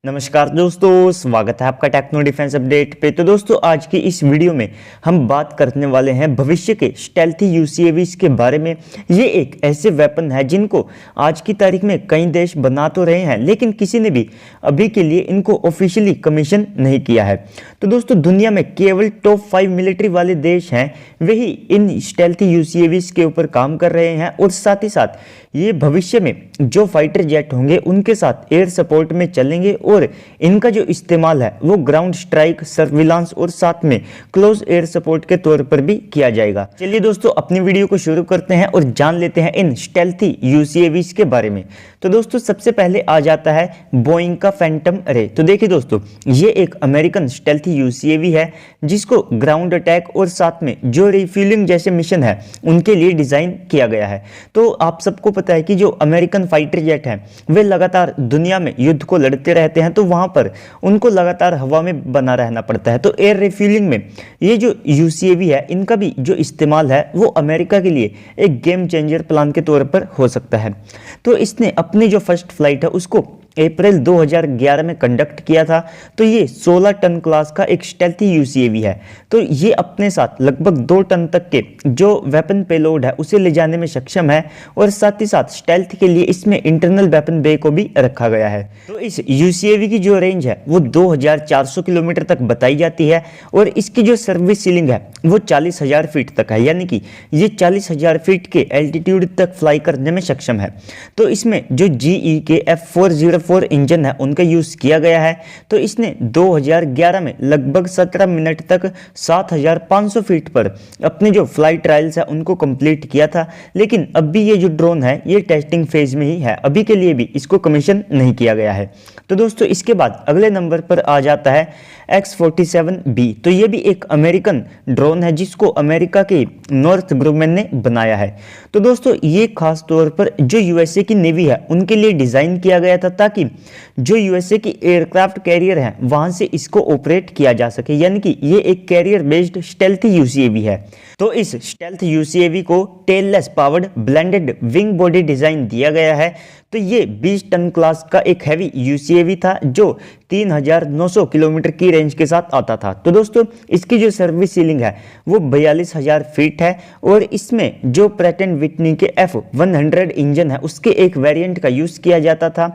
नमस्कार दोस्तों, स्वागत है आपका टेक्नो डिफेंस अपडेट पे। तो दोस्तों आज की इस वीडियो में हम बात करने वाले हैं भविष्य के स्टेल्थी यूसीएवीज के बारे में। ये एक ऐसे वेपन है जिनको आज की तारीख में कई देश बना तो रहे हैं, लेकिन किसी ने भी अभी के लिए इनको ऑफिशियली कमीशन नहीं किया है। तो दोस्तों दुनिया में केवल टॉप 5 मिलिट्री वाले देश हैं, वही इन स्टेल्थी यूसीएवीज के ऊपर काम कर रहे हैं और साथ ही साथ ये भविष्य में जो फाइटर जेट होंगे उनके साथ एयर सपोर्ट में चलेंगे और इनका जो इस्तेमाल है वो ग्राउंड स्ट्राइक, सर्विलांस और साथ में क्लोज एयर सपोर्ट के तौर पर भी किया जाएगा। चलिए दोस्तों अपनी वीडियो को शुरू करते हैं और जान लेते हैं इन स्टेल्थी यूसीएवीज के बारे में। तो दोस्तों सबसे पहले आ जाता है बोइंग का फैंटम रे। तो देखिए दोस्तों ये एक अमेरिकन स्टेल्थी यूसीएवी है जिसको ग्राउंड अटैक और साथ में जो रिफ्यूलिंग जैसे मिशन है उनके लिए डिजाइन किया गया है। तो आप सबको पता है कि जो अमेरिकन फाइटर जेट हैं वे लगातार दुनिया में युद्ध को लड़ते रहते हैं, तो वहां पर उनको लगातार हवा में बना रहना पड़ता है। तो एयर रिफ्यूलिंग में ये जो यूसीएवी है इनका भी जो इस्तेमाल है वो अमेरिका के लिए एक गेम चेंजर प्लान के तौर पर हो सकता है। तो इसने अपनी जो फर्स्ट फ्लाइट है उसको अप्रैल 2011 में कंडक्ट किया था। तो ये 16 टन क्लास का एक स्टेल्थी यूसीएवी है। तो ये अपने साथ लगभग 2 टन तक के जो वेपन पेलोड है उसे ले जाने में सक्षम है और साथ ही साथ स्टेल्थ के लिए इसमें इंटरनल वेपन बे को भी रखा गया है। तो इस यूसीएवी की जो रेंज है वो 2400 किलोमीटर तक बताई जाती है और इसकी जो सर्विस सीलिंग है वो 40,000 फीट तक है, यानी कि ये 40,000 फीट के एल्टीट्यूड तक फ्लाई करने में सक्षम है। तो इसमें जो GE के F404 इंजन है उनका यूज किया गया है। तो इसने 2011 में लगभग 17 मिनट तक 7,500 फीट पर अपने जो फ्लाइट ट्रायल्स है उनको कंप्लीट किया था, लेकिन अभी ये जो ड्रोन है ये टेस्टिंग फेज में ही है, अभी के लिए भी इसको कमीशन नहीं किया गया है। तो दोस्तों इसके बाद अगले नंबर पर आ जाता है X-47B। तो ये भी एक अमेरिकन ड्रोन है जिसको अमेरिका के नॉर्थ ग्रुमैन ने बनाया है। तो दोस्तों ये खास तौर पर जो यूएसए की नेवी है उनके लिए डिजाइन किया गया था ताकि जो यूएसए की एयरक्राफ्ट कैरियर है वहां से इसको ऑपरेट किया जा सके, यानी कि ये एक कैरियर बेस्ड स्टेल्थी यूसीएवी है। तो इस स्टेल्थ यूसीएवी को tailless powered blended wing body design दिया गया है। तो ये 20 टन क्लास का एक हैवी यूसीएवी था जो 3,900 किलोमीटर की रेंज के साथ आता था। तो दोस्तों इसकी जो सर्विस सीलिंग है वो 42,000 फीट है और इसमें जो प्रैट एंड विटनी के F100 इंजन है उसके एक वेरिएंट का यूज किया जाता था।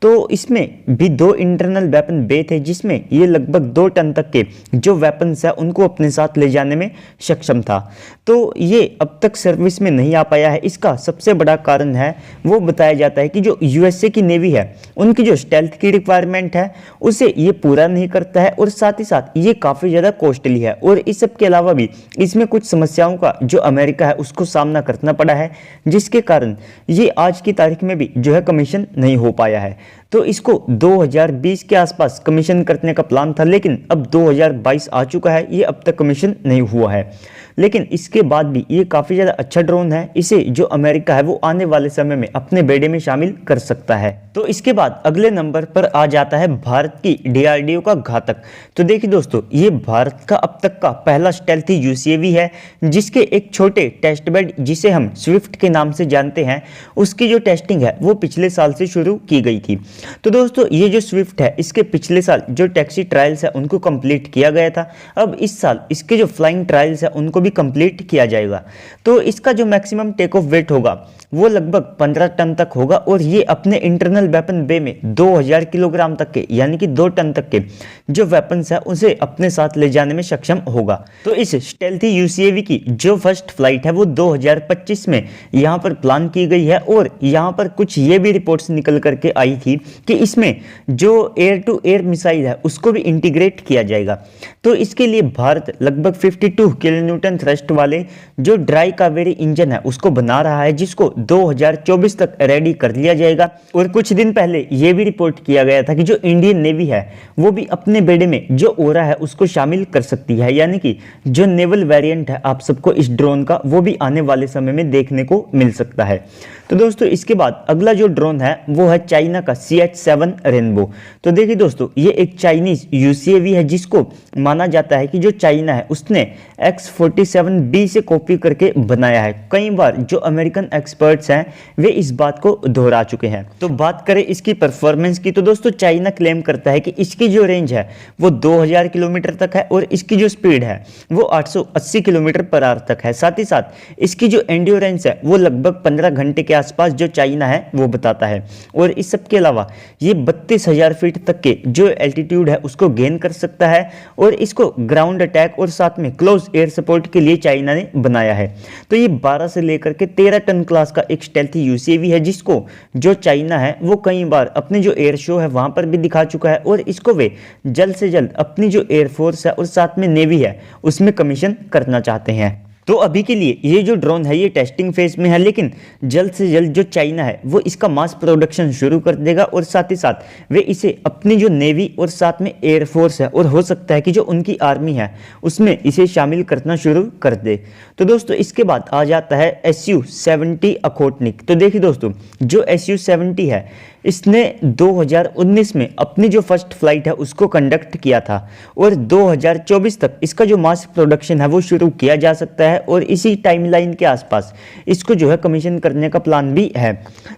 तो इसमें भी 2 इंटरनल वेपन बे थे जिसमें ये लगभग 2 टन तक के जो वेपन्स है उनको अपने साथ ले जाने में सक्षम था। तो ये अब तक सर्विस में नहीं आ पाया है। इसका सबसे बड़ा कारण है वो बताया जाता है कि जो यूएसए की नेवी है उनकी जो स्टेल्थ की रिक्वायरमेंट है उसे ये पूरा नहीं करता है और साथ ही साथ ये काफ़ी ज़्यादा कॉस्टली है और इस सब के अलावा भी इसमें कुछ समस्याओं का जो अमेरिका है उसको सामना करना पड़ा है, जिसके कारण ये आज की तारीख में भी जो है कमीशन नहीं हो पाया है। तो इसको 2020 के आसपास कमीशन करने का प्लान था, लेकिन अब 2022 आ चुका है, ये अब तक कमीशन नहीं हुआ है। लेकिन इसके बाद भी ये काफ़ी ज़्यादा अच्छा ड्रोन है, इसे जो अमेरिका है वो आने वाले समय में अपने बेड़े में शामिल कर सकता है। तो इसके बाद अगले नंबर पर आ जाता है भारत की DRDO का घातक। तो देखिए दोस्तों ये भारत का अब तक का पहला स्टेल्थी यूसीएवी है जिसके एक छोटे टेस्ट बेड जिसे हम स्विफ्ट के नाम से जानते हैं उसकी जो टेस्टिंग है वो पिछले साल से शुरू की गई थी। तो दोस्तों ये जो स्विफ्ट है इसके पिछले साल जो टैक्सी ट्रायल्स है उनको कंप्लीट किया गया था। अब इस साल इसके जो फ्लाइंग ट्रायल्स है उनको भी कंप्लीट किया जाएगा। तो इसका जो मैक्सिमम टेक ऑफ वेट होगा वो लगभग 15 टन तक होगा और ये अपने इंटरनल वेपन बे में 2000 किलोग्राम तक के यानी कि 2 टन तक के जो वेपन्स है उसे अपने साथ ले जाने में सक्षम होगा। तो इस स्टेल्थी यूसीएवी की जो फर्स्ट फ्लाइट है वो 2025 में यहाँ पर प्लान की गई है और यहाँ पर कुछ ये भी रिपोर्ट्स निकल करके आई थी कि इसमें जो एयर टू एयर मिसाइल है उसको भी इंटीग्रेट किया जाएगा। तो इसके लिए भारत लगभग 52 किलोन्यूटन थ्रस्ट वाले जो ड्राई कावेरी इंजन है उसको बना रहा है जिसको 2024 तक रेडी कर लिया जाएगा। और कुछ दिन पहले यह भी रिपोर्ट किया गया था कि जो इंडियन नेवी है वो भी अपने बेड़े में जो ओरा है उसको शामिल कर सकती है, यानी कि जो नेवल वेरिएंट है आप सबको इस ड्रोन का वो भी आने वाले समय में देखने को मिल सकता है। तो दोस्तों इसके बाद अगला जो ड्रोन है वो है चाइना का CH-7 रेनबो। तो देखिए दोस्तों ये एक चाइनीज यूसीएवी है जिसको माना जाता है कि जो चाइना है उसने X-40 F-47B से कॉपी करके बनाया है। कई बार जो अमेरिकन एक्सपर्ट्स हैं वे इस बात को दोहरा चुके हैं। तो बात करें इसकी परफॉर्मेंस की, तो दोस्तों चाइना क्लेम करता है कि इसकी जो रेंज है वो 2000 किलोमीटर तक है और इसकी जो स्पीड है वो 880 किलोमीटर पर आवर तक है। साथ ही साथ इसकी जो एंड्योरेंस है वो लगभग 15 घंटे के आसपास जो चाइना है वो बताता है। और इस सब के अलावा ये 32,000 फीट तक के जो एल्टीट्यूड है उसको गेन कर सकता है और इसको ग्राउंड अटैक और साथ में क्लोज एयर सपोर्ट के लिए चाइना ने बनाया है। तो ये 12 से लेकर के 13 टन क्लास का एक स्टेल्थी यूसीवी है जिसको जो चाइना है वो कई बार अपने जो एयर शो है वहां पर भी दिखा चुका है और इसको वे जल्द से जल्द अपनी जो एयरफोर्स है और साथ में नेवी है उसमें कमीशन करना चाहते हैं। तो अभी के लिए ये जो ड्रोन है ये टेस्टिंग फेज में है, लेकिन जल्द से जल्द जो चाइना है वो इसका मास प्रोडक्शन शुरू कर देगा और साथ ही साथ वे इसे अपनी जो नेवी और साथ में एयरफोर्स है और हो सकता है कि जो उनकी आर्मी है उसमें इसे शामिल करना शुरू कर दे। तो दोस्तों इसके बाद आ जाता है Su-70 अखोटनिक। तो देखिए दोस्तों जो Su-70 है इसने 2019 में अपनी जो फर्स्ट फ्लाइट है उसको कंडक्ट किया था और 2024 तक इसका जो मास प्रोडक्शन है वो शुरू किया जा सकता है और इसी टाइमलाइन के आसपास इसको जो है कमीशन करने का प्लान भी है।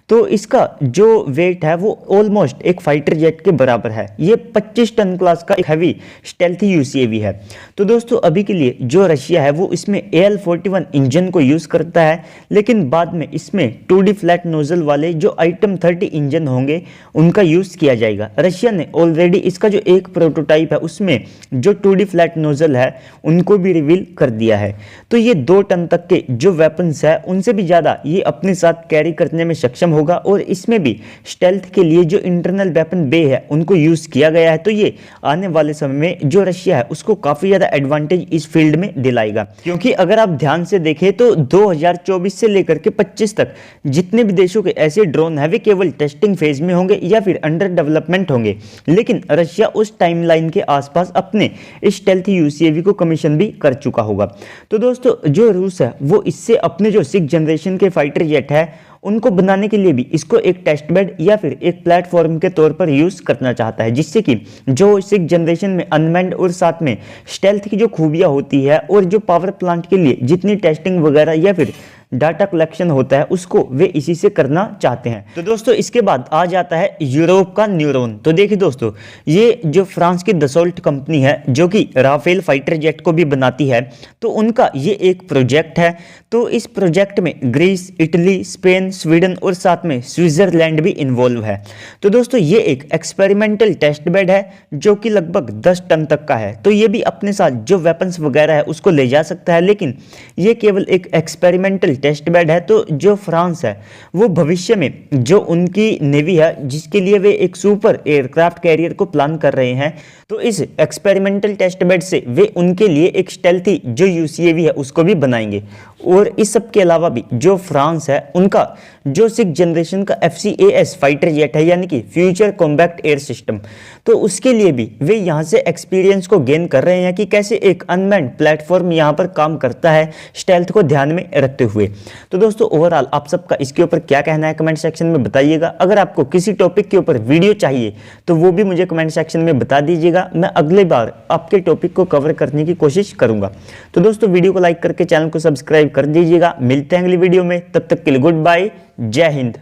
तो इसका जो वेट है वो ऑलमोस्ट एक फाइटर जेट के बराबर है। ये 25 टन क्लास का एक हैवी स्टेल्थी यूसीएवी है। तो दोस्तों अभी के लिए जो रशिया है वो इसमें AL-41 इंजन को यूज करता है, लेकिन बाद में इसमें 2D फ्लैट नोजल वाले जो आइटम 30 इंजन होंगे उनका यूज किया जाएगा। रशिया ने ऑलरेडी इसका जो एक प्रोटोटाइप है उसमें जो 2D फ्लैट नोजल है उनको भी रिवील कर दिया है। तो ये 2 टन तक के जो वेपन्स है उनसे भी ज्यादा ये अपने साथ कैरी करने में सक्षम होगा और इसमें भी स्टेल्थ के लिए जो इंटरनल वेपन बे है उनको यूज किया गया है। तो ये आने वाले समय में जो रशिया है उसको काफी ज्यादा एडवांटेज इस फील्ड में दिलाएगा, क्योंकि अगर आप ध्यान से देखें तो 2024 से लेकर के 25 तक जितने भी देशों के ऐसे ड्रोन है वे केवल टेस्टिंग फेज में होंगे या फिर अंडर डेवलपमेंट होंगे, लेकिन रशिया उस टाइमलाइन के आसपास अपने स्टेल्थी यूसीएवी को कमीशन भी कर चुका होगा। तो दोस्तों जो रूस है वो इससे अपने जो 6th जनरेशन के फाइटर जेट है उनको बनाने के लिए भी इसको एक टेस्ट बेड या फिर एक प्लेटफॉर्म के तौर पर यूज करना चाहता है, जिससे कि जो 6th जनरेशन में अनमैन्ड और साथ में स्टेल्थ की जो खूबियां होती है और जो पावर प्लांट के लिए जितनी टेस्टिंग वगैरह या फिर डाटा कलेक्शन होता है उसको वे इसी से करना चाहते हैं। तो दोस्तों इसके बाद आ जाता है यूरोप का न्यूरॉन। तो देखिए दोस्तों ये जो फ्रांस की दसोल्ट कंपनी है जो कि राफेल फाइटर जेट को भी बनाती है, तो उनका ये एक प्रोजेक्ट है। तो इस प्रोजेक्ट में ग्रीस, इटली, स्पेन, स्वीडन और साथ में स्विट्जरलैंड भी इन्वॉल्व है। तो दोस्तों ये एक एक्सपेरिमेंटल टेस्ट बेड है जो कि लगभग 10 टन तक का है। तो ये भी अपने साथ जो वेपन्स वगैरह है उसको ले जा सकता है, लेकिन ये केवल एक एक्सपेरिमेंटल टेस्ट बेड है। तो जो फ्रांस है वो भविष्य में जो उनकी नेवी है जिसके लिए वे एक सुपर एयरक्राफ्ट कैरियर को प्लान कर रहे हैं, तो इस एक्सपेरिमेंटल टेस्ट बेड से वे उनके लिए एक स्टेल्थी जो यूसीएवी है उसको भी बनाएंगे। और इस सब के अलावा भी जो फ्रांस है उनका जो 6th जनरेशन का FCAS फाइटर जेट है यानी कि फ्यूचर कॉम्बैट एयर सिस्टम, तो उसके लिए भी वे यहाँ से एक्सपीरियंस को गेन कर रहे हैं कि कैसे एक अनमैन्ड प्लेटफॉर्म यहाँ पर काम करता है स्टेल्थ को ध्यान में रखते हुए। तो दोस्तों ओवरऑल आप सबका इसके ऊपर क्या कहना है कमेंट सेक्शन में बताइएगा। अगर आपको किसी टॉपिक के ऊपर वीडियो चाहिए तो वो भी मुझे कमेंट सेक्शन में बता दीजिएगा, मैं अगली बार आपके टॉपिक को कवर करने की कोशिश करूंगा। तो दोस्तों वीडियो को लाइक करके चैनल को सब्सक्राइब कर दीजिएगा। मिलते हैं अगली वीडियो में, तब तक के लिए गुड बाय, जय हिंद।